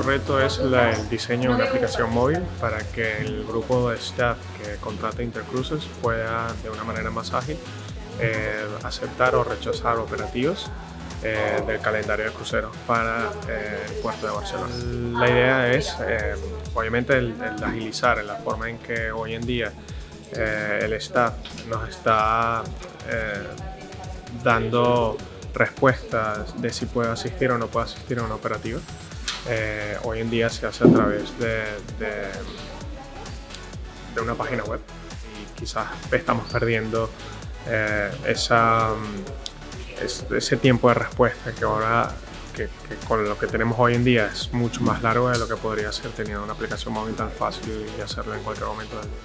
Nuestro reto es el diseño de una aplicación móvil para que el grupo de staff que contrata Intercruces pueda de una manera más ágil aceptar o rechazar operativos del calendario de cruceros para el puerto de Barcelona. La idea es obviamente el agilizar en la forma en que hoy en día el staff nos está dando respuestas de si puede asistir o no puede asistir a una operativa. Hoy en día se hace a través de una página web y quizás estamos perdiendo ese tiempo de respuesta que ahora que con lo que tenemos hoy en día es mucho más largo de lo que podría ser teniendo una aplicación móvil tan fácil y hacerlo en cualquier momento del día.